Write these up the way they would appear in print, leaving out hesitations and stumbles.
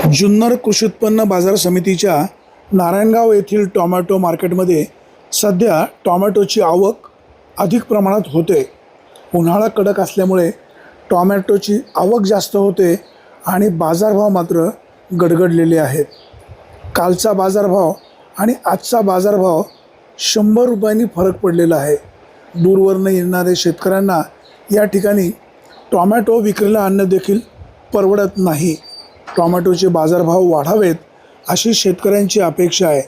जुन्नर कृषी उत्पन्न बाजार समितीच्या नारायणगाव येथील टोमॅटो मार्केटमध्ये सध्या टोमॅटोची आवक अधिक प्रमाणात होते। उन्हाळा कडक असल्यामुळे टोमॅटोची आवक जास्त होते आणि बाजारभाव मात्र गडगडलेले आहेत। कालचा बाजारभाव आणि आजचा बाजारभाव 100 रुपयांनी फरक पडलेला आहे। दूरवरून येणारे शेतकऱ्यांना या ठिकाणी टोमॅटो विक्रीला आणणं देखील परवडत नाही। टोमॅटोचे बाजारभाव वाढावेत अशी शेतकऱ्यांची अपेक्षा आहे।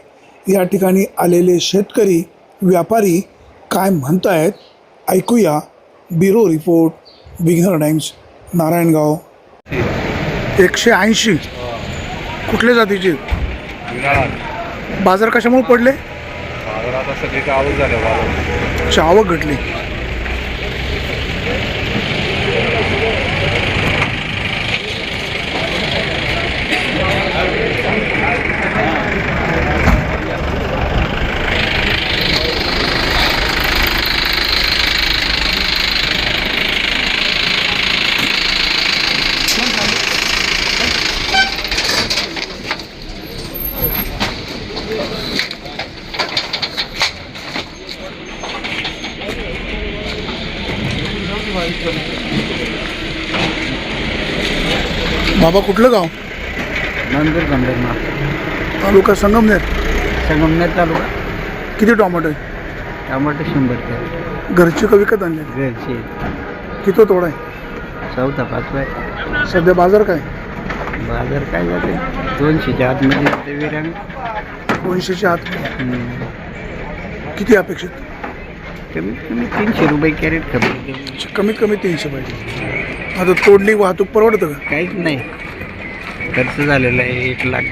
या ठिकाणी आलेले शेतकरी व्यापारी काय म्हणतायत ऐकूया। Bureau report, Vighnahar Times, Narayangaon. 180 कुठल्या जातीचे बाजार कशामुळे पडले? बाजारात सगळी आवक झाली, आवक घटली। बाबा कुठलं गाव? नंदूर गंधर्मा तालुका संगमनेर। संगमनेर तालुका। किती टोमॅटो आहे? टमाटे 100 रुपये घरचे का विकत आणले? घरचे। किती तोडा आहे? चौथा पाचवा आहे। सध्या बाजार काय? बाजार काय जाते 200च्या आतमध्ये जाते विरांग। 200च्या आत। किती अपेक्षित? कमीत कमी 300 रुपये कॅरेट खपे। कमीत कमी 300 पाहिजे। आता तोडली वाहतूक परवडतं का? काहीच नाही, खर्च झालेला आहे 1 लाख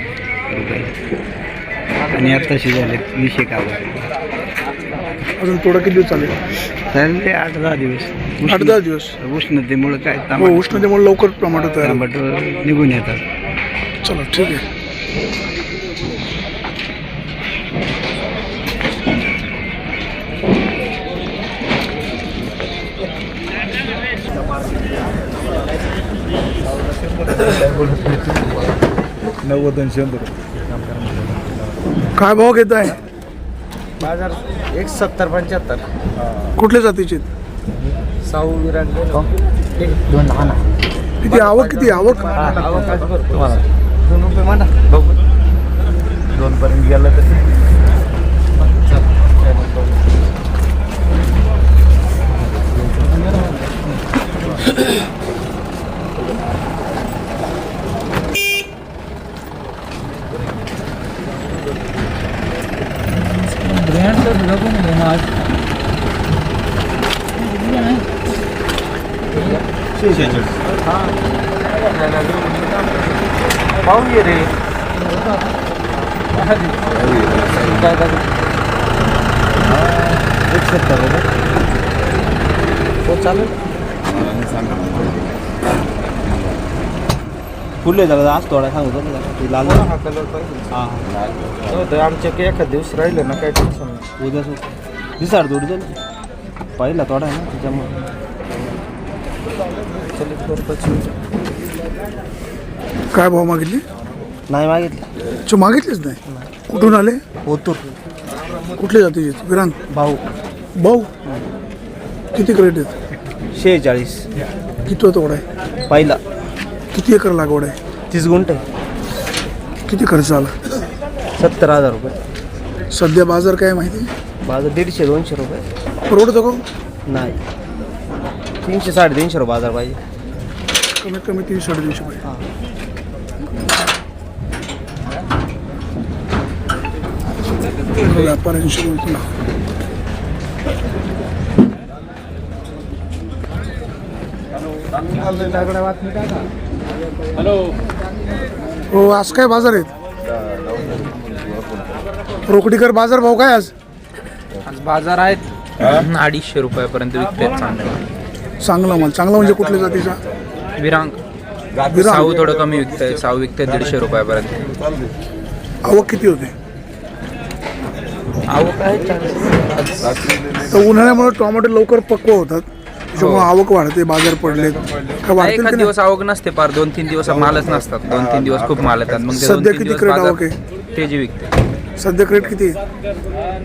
रुपये आणि आताशी झाले 20 कावर। अजून थोडा किती दिवस चालेल? चालले 8-10 दिवस। 8-10 दिवस। उष्णतेमुळे काय हो, उष्णतेमुळे लवकर टोमॅटो तयार होतात। टमाटो निघून येतात। चला ठीक आहे। काय भाव घेत आहे? बाजार 170-75। कुठल्या जातीचे? साऊ विरांग 2 लहान। किती आवक? किती आवक? आवक तुम्हाला 2 रुपये म्हणा बघू, 2 पर्यंत गेलं तर पाहू ये रे काय 170 हो चालेल। फुले जरा आज थोडा सांगतो ना, लाल हा कलर पाहिजे। हां आमच्या काही एखाद दिवस राहिलं ना काय टेन्शन नाही। उद्या दिसाड थोडी झाली पहिला थोडा आहे ना त्याच्यामुळे काय भाव मागितले? नाही मागितले। मागितलेच नाही? कुठून आले? ओतूर। कुठल्या जातीचे? विरांग भाऊ। भाऊ किती क्रेट आहेत? 46। किती तोडा आहे? पहिला। किती एकर लागवड आहे? 30 गुंठे। किती खर्च आला? 70,000 रुपये। सध्या बाजार काय माहिती? बाजार 150-200 रुपये। परवडतो का? नाही, 300-350 रुपये बाजार पाहिजे। कमीत कमी 300-350 पाहिजे। व्यापाऱ्यांशी बोलतो ना। हो, आज काय बाजार आहेत? रोकडीकर बाजार भाव काय आज? आज बाजार आहेत 250 रुपयापर्यंत विकतात। चांगला माल। चांगला म्हणजे कुठल्या जातीचा? विरांग। साऊ थोडं कमी विकतंय, साऊ विकतंय 150 रुपयापर्यंत। आवक किती होते? आवक आहे 40। तर उन्हाळ्यामुळे टोमॅटो लवकर पक्व होतात, त्याच्यामुळे आवक वाढते, बाजार पडले काय वाढतील एखाद की नाही? दिवस आवक नसते पार 2-3 दिवस मालच नसतात. 2-3 दिवस खूप माल येतात. मग ते सध्या 2-3 किती दिवस क्रेट आवक बाजार तेजी विकते. सध्या क्रेट किती आहे?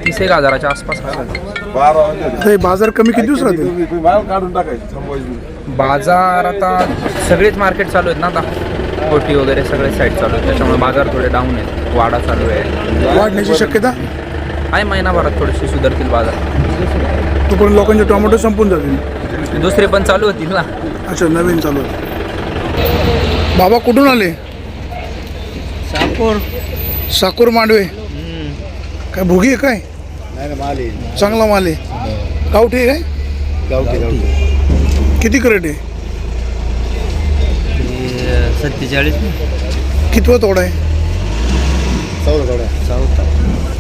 30,000च्या आसपास असेल. आता हे बाजार कमी किती दिवस राहते? बाजार आता सगळेच मार्केट चालू आहेत ना आता, कोटी वगैरे सगळे साईड चालू आहेत, त्याच्यामुळे बाजार थोडे डाऊन आहेत. वाढा चालू आहे, वाढण्याची शक्यता आहे महिनाभरात थोडेसे सुधारतील बाजार. तोपर्यंत लोकांचे टोमॅटो संपून जातील. दुसरे पण चालू होतील ना. अच्छा, नवीन चालू आहे. बाबा कुठून आले? साकूर मांडवे. काय भोगी आहे काय? चांगला माल आहे. गावठी आहे काय? किती क्रेट आहे? 47. कितवा तोडा आहे?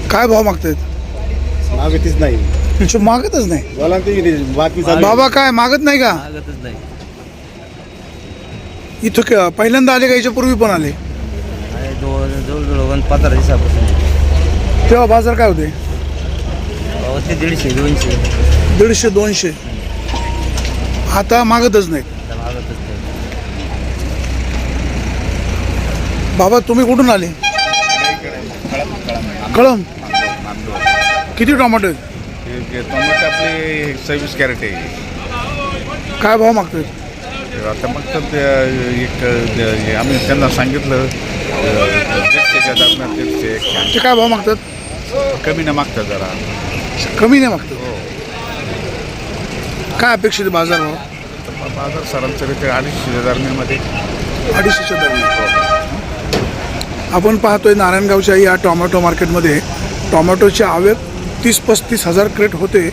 काय भाव मागतायत? मागतच नाही. मागतच नाही. बोला बातमी बाबा काय मागत नाही का? मागतच नाही. इथं पहिल्यांदा आले का? याच्या पूर्वी पण आले? जवळजवळ 15 दिवसापासून. तेव्हा बाजार काय होते? ते 150-200. 150-200. आता मागतच नाही. मागतच नाही. बाबा तुम्ही कुठून आले? कळम. किती टोमॅटो आहेत? टोमॅटो आपले 26 कॅरेट आहे. काय भाव मागतात? आता मग एक आम्ही त्यांना सांगितलं 150च्या दरम्यान 150. ते काय भाव मागतात? कमी नाही मागतात जरा. कमी नाही मागतात. काय अपेक्षित बाजार भाव? बाजार सरासरी ते 250च्या दरम्यानमध्ये. 250च्या दरम्यान. आपण पाहतोय नारायणगावच्या या टोमॅटो मार्केटमध्ये टोमॅटोची आवक 30-35 हजार क्रेट होते,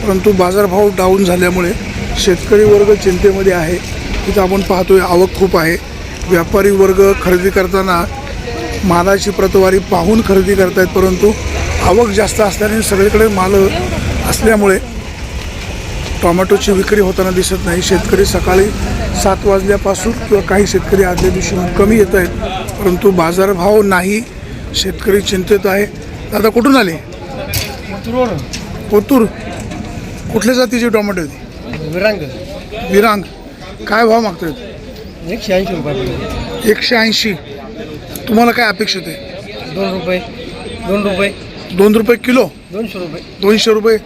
परंतु बाजारभाव डाऊन झाल्यामुळे शेतकरी वर्ग चिंतेमध्ये आहे. इथं आपण पाहतोय आवक खूप आहे. व्यापारी वर्ग खरेदी करताना मालाची प्रतवारी पाहून खरेदी करतायत, परंतु आवक जास्त असल्याने सगळीकडे माल असल्यामुळे टोमॅटोची विक्री होताना दिसत नाही. शेतकरी सकाळी 7 वाजल्यापासून किंवा काही शेतकरी आदल्या दिवशी कमी येत आहेत, परंतु बाजारभाव नाही. शेतकरी चिंतेत आहे. दादा कुठून आले? कोतूर. कुठल्या जातीचे टोमॅटो आहेत? विरांग. काय भाव मागतात? 180 रुपये. 180. तुम्हाला काय अपेक्षित आहे? 2 रुपये. 2 रुपये. 2 रुपये किलो? 200 रुपये. 200 रुपये.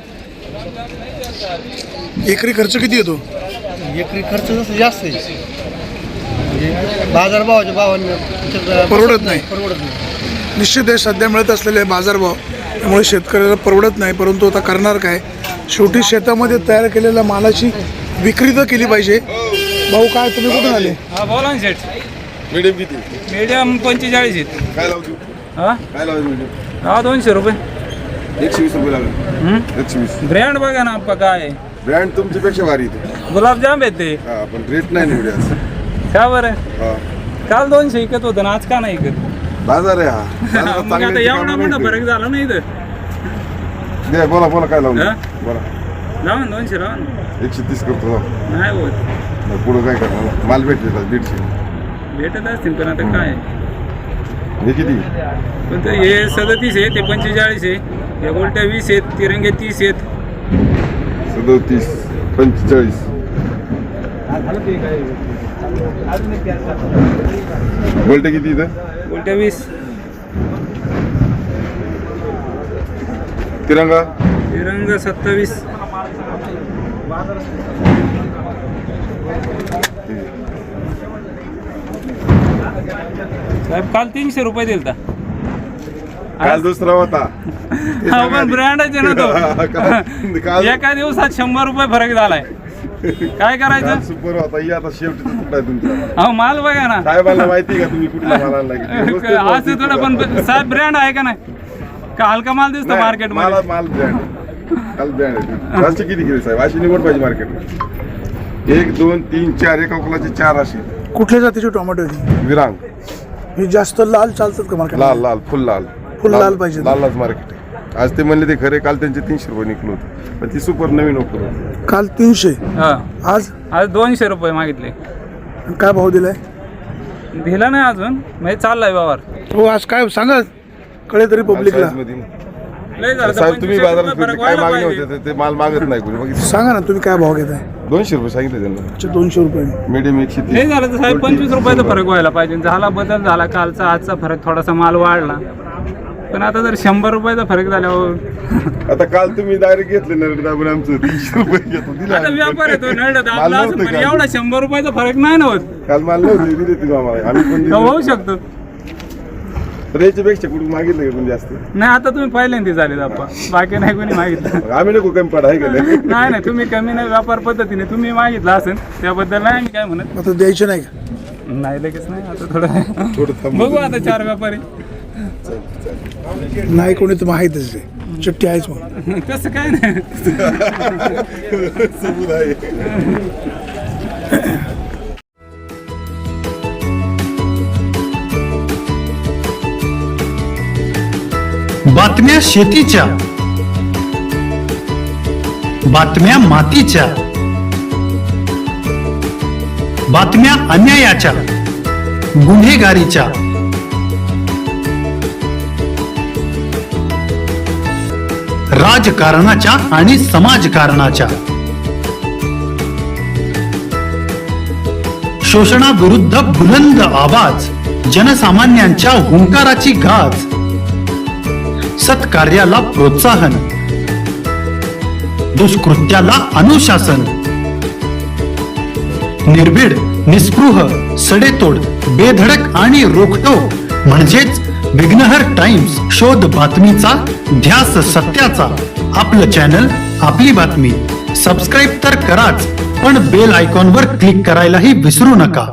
एकरी खर्च किती येतो? एकरी खर्च जसं जास्त आहे, बाजारभावाच्या भावाने परवडत नाही. परवडत नाही. निश्चित आहे, सध्या मिळत असलेले बाजारभाव त्यामुळे शेतकऱ्याला परवडत नाही, परंतु आता करणार काय? शेवटी शेतामध्ये तयार केलेल्या मालाची विक्री तर केली पाहिजे. भाऊ काय तुम्ही कुठून आले? हा बोला ना सेठ. मीडियम किती? मीडियम 45 आहेत. काय लावतो? हा काय लावायचं मीडियम? हा 200 रुपये. 120 रुपये लागले. 120. ब्रँड बघा ना आपका काय आहे. ब्रँड तुमच्यापेक्षा भारी येते. गुलाबजाम आहेत ते. हा पण रेट नाही निवडे. का बरं? हा काल 200 विकत होतं ना, आज का नाही विकत? बाजार आहे हा. मग आता एवढा मोठा फरक झाला नाही इथं. दे बोला बोला काय लावून हा? बोला. लावा ना 200 लावा ना. 130 करतो. नाही होत. पुढं काय करणार? माल भेटले 150. भेटत असतील पण आता काय. हे किती? पण ते हे 37 आहे, ते 45 आहे, हे गोलट्या 20 आहेत, तिरंगे 30 आहेत. 37, 45. बोलते किती इथं? गोलट्या 20. तिरंगा? तिरंगा 27. साहेब काल 300 रुपये दिलता. काल दुसरा होता. हा पण ब्रँडच आहे ना तो. काल एका दिवसात 100 रुपये फरक झालाय. काय करायचं? सुपर होता. ही आता शेवटी तुकडा आहे तुमचा. अहो माल बघा ना. साहेबांना माहिती का तुम्ही कुठला माल आणला? असं थोडं पण साहेब ब्रँड आहे का नाही? का हलका माल दिसतो मार्केट मध्ये? माल ब्रँड. काल ब्रँड आहे. जास्त किती केली साहेब? अशी निवड पाहिजे मार्केटला. 1, 2, 3, 4 एका कुलाचे 4 असे. कुठल्या जातीचे टोमॅटो आहेत? विरांग. हे जास्त लाल चालतात का मार्केट? लाल लाल फुल लाल. फुल लाल पाहिजे. लालच मार्केट आहे. आज ते म्हणले ते खरे, काल त्यांचे 300 रुपये निघलो होते, पण ती सुपर नवीन ओपन होती. काल 300. हा आज आज 200 रुपये मागितले. काय भाव दिलाय? दिला नाही अजून, म्हणजे चाललाय व्यवहार. हो आज काय सांगा, कळे तरी पब्लिकला. लय झालं तर साहेब तुम्ही 25 बाजारात रुपये फरक फिरले, काय व्हायला मागणी पाहिजे. होते ते माल मागत नाही कोणी. मग सांगा ना तुम्ही काय भाव घेताय? 200 रुपये सांगितले त्यांना. अच्छा 200 रुपये. मीडियम 130. हे झालं तर साहेब 25 रुपयाचा फरक व्हायला पाहिजे. झाला बदल झाला कालचा आजचा फरक थोडासा माल वाढला पण आता जर 100 रुपयाचा फरक झाल्यावर आता काल तुम्ही डायरेक्ट घेतले नरड दाबून आमचं 300 रुपये घेतो दिला. आता व्यापार येतो नळत माल आपला नव्हतं पण काल. एवढा 100 रुपयाचा फरक नाही ना होत. काल माल नव्हते दिले तुम्ही आम्हाला. आम्ही पण तो दिले. होऊ शकतो. तर याच्यापेक्षा कुठून मागितलं का पण जास्त? नाही आता तुम्ही पहिल्यांदा झाले आपण बाकी नाही कोणी मागितलं. आम्ही नको कमी पडा आहे का नाही? नाही नाही तुम्ही कमी नाही व्यापार पद्धतीने तुम्ही मागितलं असेल त्याबद्दल नाही आम्ही काय म्हणत आता द्यायचे नाही का? नाही लगेच नाही आता थोडं थोडं थांबू. बघू आता 4 व्यापारी नाही कोणी तर माहीतच आहे, चिठ्ठी आहेच मग. तसं काय नाही. सबूत आहे. बातम्या शेतीच्या, बातम्या मातीच्या, बातम्या अन्यायाच्या, गुन्हेगारीच्या, राजकारणाच्या आणि समाजकारणाच्या, शोषणाविरुद्ध बुलंद आवाज, जनसामान्यांच्या हुंकाराची गाज, सत्कार्याला प्रोत्साहन, दुष्कृत्याला अनुशासन, निर्भीड, निस्पृह, सडेतोड, बेधडक आणि रोखटोक म्हणजेच विघ्नहर टाइम्स. शोध बातमीचा, ध्यास सत्याचा. आपलं चॅनल, आपली बातमी. सबस्क्राईब तर कराच, पण बेल आयकॉनवर क्लिक करायलाही विसरू नका.